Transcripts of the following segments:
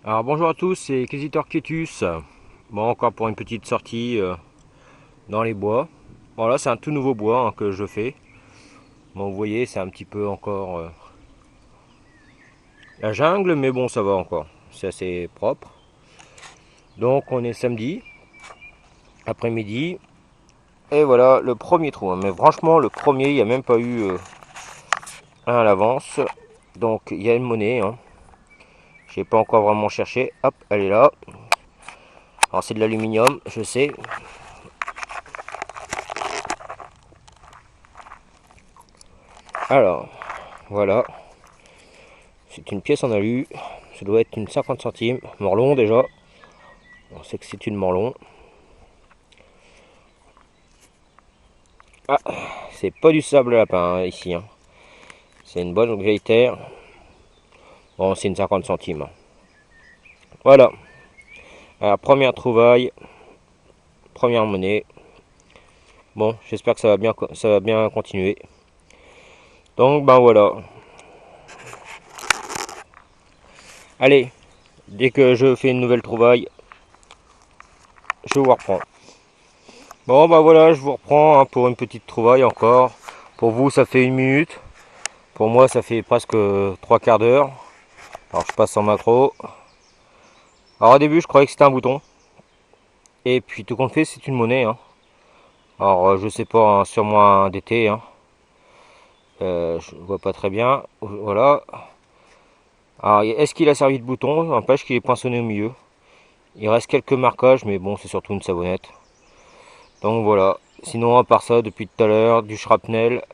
Alors bonjour à tous, c'est Quesitor Quietus. Bon, encore pour une petite sortie dans les bois. Bon là c'est un tout nouveau bois que je fais. Bon vous voyez c'est un petit peu encore la jungle, mais bon ça va encore. C'est assez propre. Donc on est samedi, après-midi. Et voilà le premier trou. Mais franchement le premier, il n'y a même pas eu un à l'avance. Donc il y a une monnaie. Je n'ai pas encore vraiment cherché. Hop, elle est là. Alors c'est de l'aluminium, je sais. Alors, voilà. C'est une pièce en alu. Ça doit être une 50 centimes. Morlon déjà. On sait que c'est une morlon. Ah, c'est pas du sable lapin ici. C'est une bonne vieille terre. Bon, c'est une 50 centimes. Voilà. Alors, première trouvaille. Première monnaie. Bon, j'espère que ça va bien continuer. Donc, ben voilà. Allez, dès que je fais une nouvelle trouvaille, je vous reprends. Bon, ben voilà, je vous reprends pour une petite trouvaille encore. Pour vous, ça fait 1 minute. Pour moi, ça fait presque 3/4 d'heure. Alors, je passe en macro. Alors, au début, je croyais que c'était un bouton. Et puis, tout compte fait, c'est une monnaie. Alors, je sais pas, sûrement un DT. Je vois pas très bien. Voilà. Alors, est-ce qu'il a servi de bouton? N'empêche qu'il est poinçonné au milieu. Il reste quelques marquages, mais bon, c'est surtout une savonnette. Donc voilà. Sinon, à part ça, depuis tout à l'heure, du shrapnel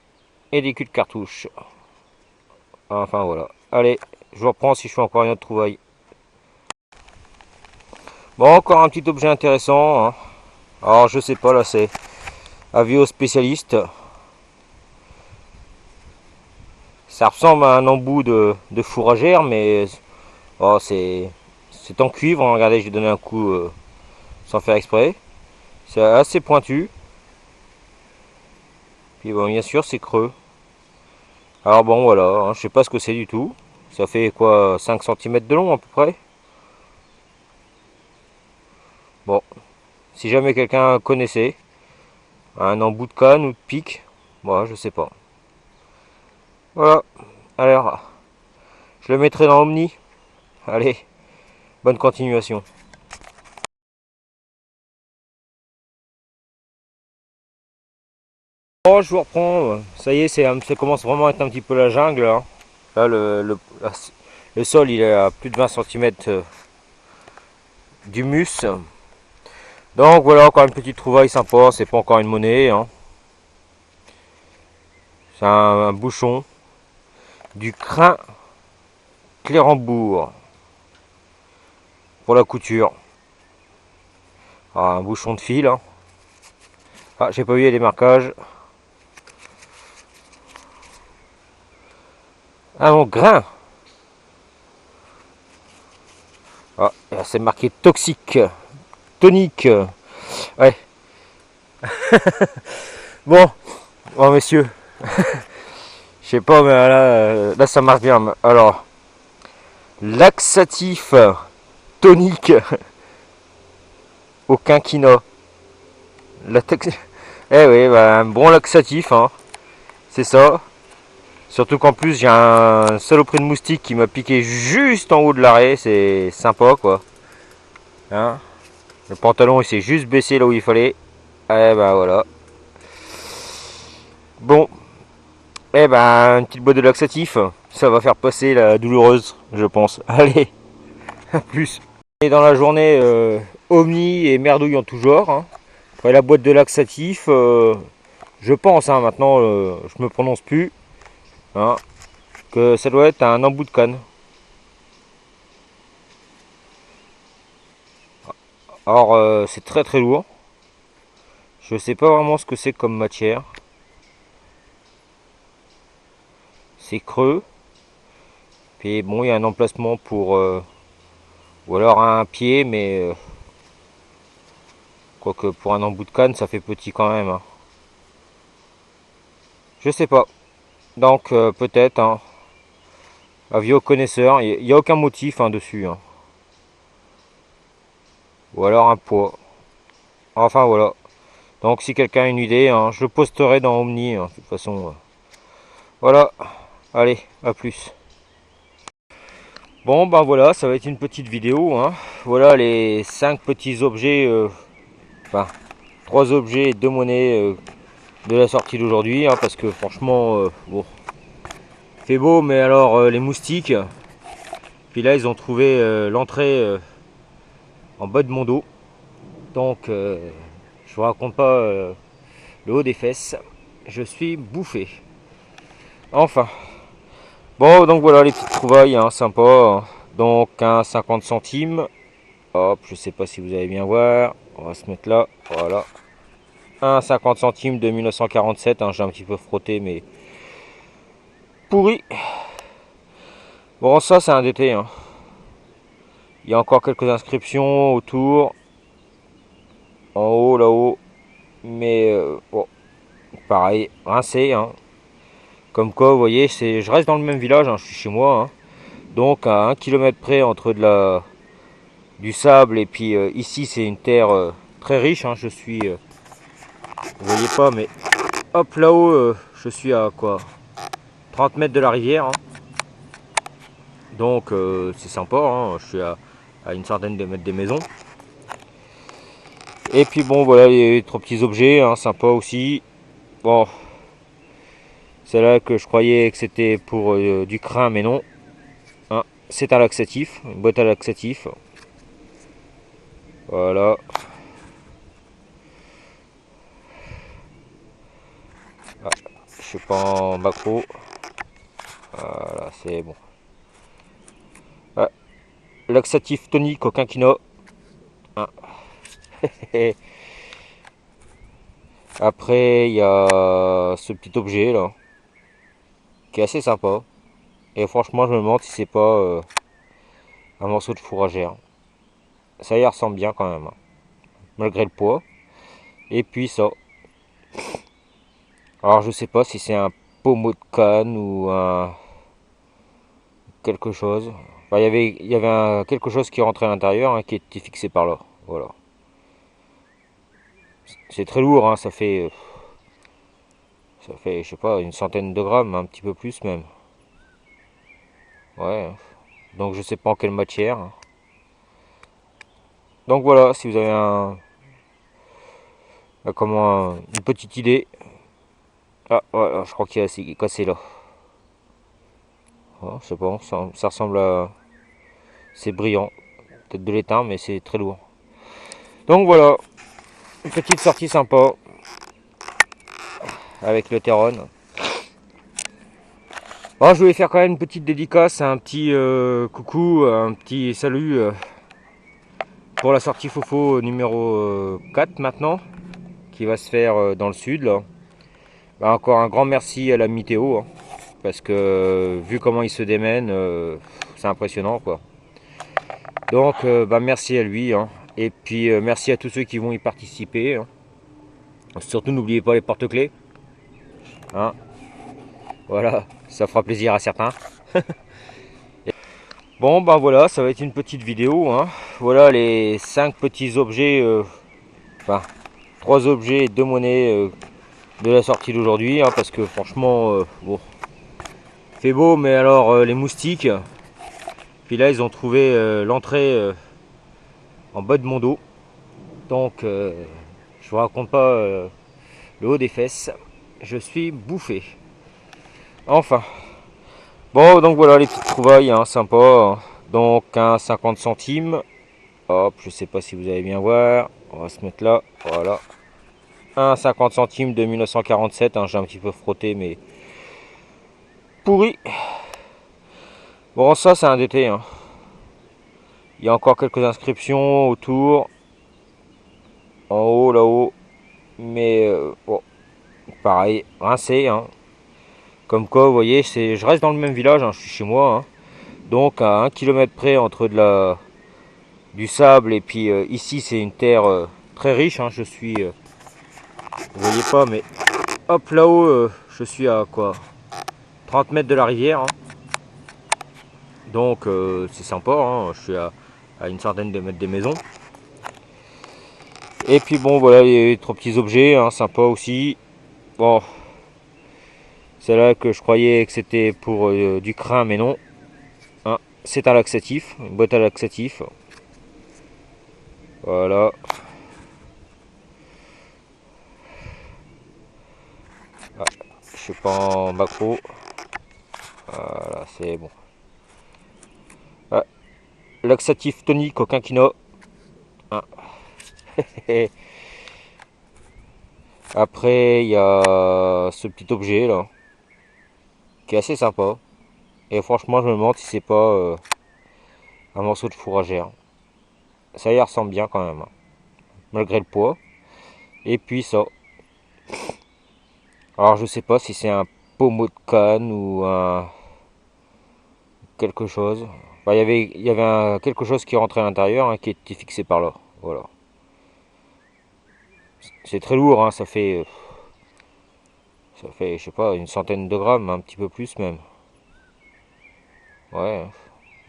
et des culs de cartouche. Enfin voilà. Allez, je vous reprends si je fais encore une autre trouvaille. Bon, encore un petit objet intéressant. Alors, je sais pas, là, c'est avis aux spécialistes. Ça ressemble à un embout de fourragère, mais oh, c'est en cuivre. Regardez, j'ai donné un coup sans faire exprès. C'est assez pointu. Puis bon, bien sûr, c'est creux. Alors bon, voilà, je sais pas ce que c'est du tout. Ça fait quoi, 5 cm de long à peu près. Bon, si jamais quelqu'un connaissait un embout de canne ou de pique, moi je sais pas. Voilà, alors, je le mettrai dans Omni. Allez, bonne continuation. Bon, je vous reprends. Ça y est, ça commence vraiment à être un petit peu la jungle. Là, le sol, il est à plus de 20 cm d'humus. Donc voilà, encore une petite trouvaille sympa. C'est pas encore une monnaie. C'est un bouchon. Du crin Clérambourg. Pour la couture. Ah, un bouchon de fil. Ah, j'ai pas vu, il y a des marquages. Ah, mon grain. Ah, c'est marqué toxique. Tonique. Ouais. Bon, bon messieurs. Je sais pas, mais là ça marche bien. Alors, laxatif tonique au quinquina. Eh oui, bah, un bon laxatif, c'est ça. Surtout qu'en plus j'ai un saloperie de moustique qui m'a piqué juste en haut de l'arrêt, c'est sympa quoi. Hein, le pantalon il s'est juste baissé là où il fallait. Eh ben voilà. Bon, eh ben une petite boîte de laxatif, ça va faire passer la douloureuse, je pense. Allez, à plus. Et dans la journée, Omni et merdouille en tout genre. Après la boîte de laxatif, je pense, maintenant je me prononce plus, hein, que ça doit être un embout de canne. Alors c'est très très lourd. Je sais pas vraiment ce que c'est comme matière. C'est creux. Puis bon, il y a un emplacement pour ou alors un pied, mais quoique pour un embout de canne, ça fait petit quand même. Je sais pas. Donc peut-être, avis aux connaisseurs, il n'y a aucun motif dessus. ou alors un poids. Enfin voilà. Donc si quelqu'un a une idée, hein, je le posterai dans Omni, hein, de toute façon. Voilà. Allez, à plus. Bon ben voilà, ça va être une petite vidéo, hein. Voilà les 5 petits objets, enfin 3 objets et 2 monnaies de la sortie d'aujourd'hui, hein, parce que franchement, bon, il fait beau, mais alors les moustiques, puis là ils ont trouvé l'entrée en bas de mon dos, donc je vous raconte pas le haut des fesses, je suis bouffé. Enfin, bon donc voilà les petites trouvailles, hein, sympa, hein. Donc un 50 centimes, hop, je sais pas si vous allez bien voir, on va se mettre là, voilà. Un 50 centimes de 1947, hein, j'ai un petit peu frotté mais pourri. Bon ça c'est un DT, hein. Il y a encore quelques inscriptions autour, en haut là-haut, mais bon, pareil, rincé, hein. Comme quoi vous voyez, je reste dans le même village, hein, je suis chez moi, hein. Donc à 1 km près entre du sable et puis ici c'est une terre très riche, hein. Je suis, vous voyez pas mais hop là-haut je suis à quoi, 30 mètres de la rivière, hein. Donc c'est sympa, hein. Je suis à une centaine de mètres des maisons. Et puis bon voilà les 3 petits objets, hein, sympa aussi. Bon, c'est là que je croyais que c'était pour du crin, mais non, hein. C'est un laxatif, une boîte à laxatif. Voilà. Ah, je suis pas en macro. Voilà, c'est bon. Ah, laxatif tonique au quinquina. Ah. Après, il y a ce petit objet là, qui est assez sympa. Et franchement, je me demande si c'est pas un morceau de fourragère. Ça y ressemble bien quand même, hein, malgré le poids. Et puis ça. Alors je sais pas si c'est un pommeau de canne ou un quelque chose. Enfin, il y avait quelque chose qui rentrait à l'intérieur, hein, qui était fixé par là. Voilà. C'est très lourd, hein, je sais pas, une centaine de grammes, un petit peu plus même. Ouais. Donc je sais pas en quelle matière, hein. Donc voilà, si vous avez une petite idée. Ah voilà, je crois qu'il est cassé là. Oh, je sais pas, ça ressemble à. C'est brillant. Peut-être de l'étain, mais c'est très lourd. Donc voilà, une petite sortie sympa avec le Terron. Bon, je voulais faire quand même une petite dédicace, un petit coucou, un petit salut pour la sortie Fofo numéro 4 maintenant, qui va se faire dans le sud là. Bah, encore un grand merci à la Mitéo, hein, parce que vu comment il se démène, c'est impressionnant quoi. Donc bah, merci à lui, hein. Et puis merci à tous ceux qui vont y participer, hein. Surtout n'oubliez pas les porte-clés, hein. Voilà, ça fera plaisir à certains. Bon ben voilà, ça va être une petite vidéo, hein. Voilà les 5 petits objets, enfin 3 objets et 2 monnaies de la sortie d'aujourd'hui, hein, parce que franchement, bon, il fait beau, mais alors les moustiques, puis là ils ont trouvé l'entrée en bas de mon dos, donc je vous raconte pas le haut des fesses, je suis bouffé. Enfin, bon donc voilà les petites trouvailles, hein, sympa, hein. Donc un 50 centimes, hop, je sais pas si vous allez bien voir, on va se mettre là, voilà. Un 50 centimes de 1947, hein, j'ai un petit peu frotté mais pourri. Bon ça c'est un DT, hein. Il y a encore quelques inscriptions autour, en haut là-haut, mais bon, pareil, rincé, hein. Comme quoi vous voyez, je reste dans le même village, hein, je suis chez moi, hein. Donc à 1 km près entre du sable et puis ici c'est une terre très riche, hein. Je suis, vous voyez pas mais hop là-haut je suis à quoi, 30 mètres de la rivière, hein. Donc c'est sympa, hein. Je suis à une centaine de mètres des maisons. Et puis bon voilà, il y a 3 petits objets, hein, sympa aussi. Bon, c'est là que je croyais que c'était pour du crin, mais non. Hein, c'est un laxatif, une boîte à laxatif. Voilà. Ah, je suis pas en macro. Voilà, c'est bon. Ah, laxatif tonique au quinquina. Ah. Après, il y a ce petit objet là, qui est assez sympa. Et franchement, je me demande si c'est pas un morceau de fourragère. Ça y ressemble bien quand même, hein, malgré le poids. Et puis ça. Alors je sais pas si c'est un pommeau de canne ou un quelque chose. Enfin, il y avait quelque chose qui rentrait à l'intérieur, hein, qui était fixé par là. Voilà. C'est très lourd, hein, ça fait, je sais pas, une centaine de grammes, un petit peu plus même. Ouais.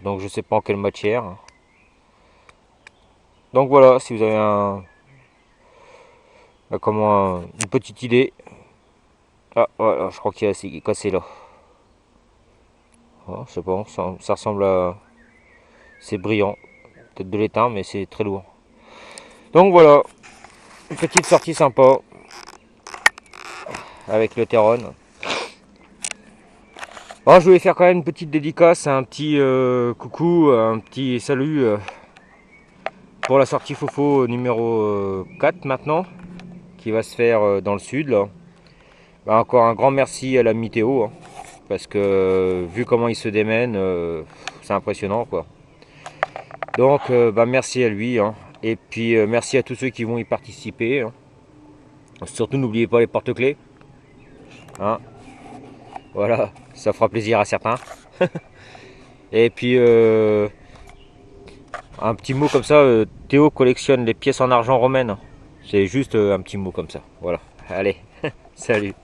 Donc je sais pas en quelle matière, hein. Donc voilà, si vous avez une petite idée. Ah voilà, je crois qu'il est cassé là. Oh, c'est bon, ça ressemble à. C'est brillant. Peut-être de l'étain, mais c'est très lourd. Donc voilà, une petite sortie sympa avec le Terron. Oh, je voulais faire quand même une petite dédicace, un petit coucou, un petit salut pour la sortie Fofo numéro 4 maintenant, qui va se faire dans le sud. Là. Bah, encore un grand merci à la Mitéo, hein, parce que vu comment il se démène, c'est impressionnant quoi. Donc bah, merci à lui, hein. Et puis merci à tous ceux qui vont y participer, hein. Surtout n'oubliez pas les porte-clés, hein. Voilà, ça fera plaisir à certains. Et puis un petit mot comme ça, Théo collectionne les pièces en argent romaines. C'est juste un petit mot comme ça. Voilà. Allez, salut.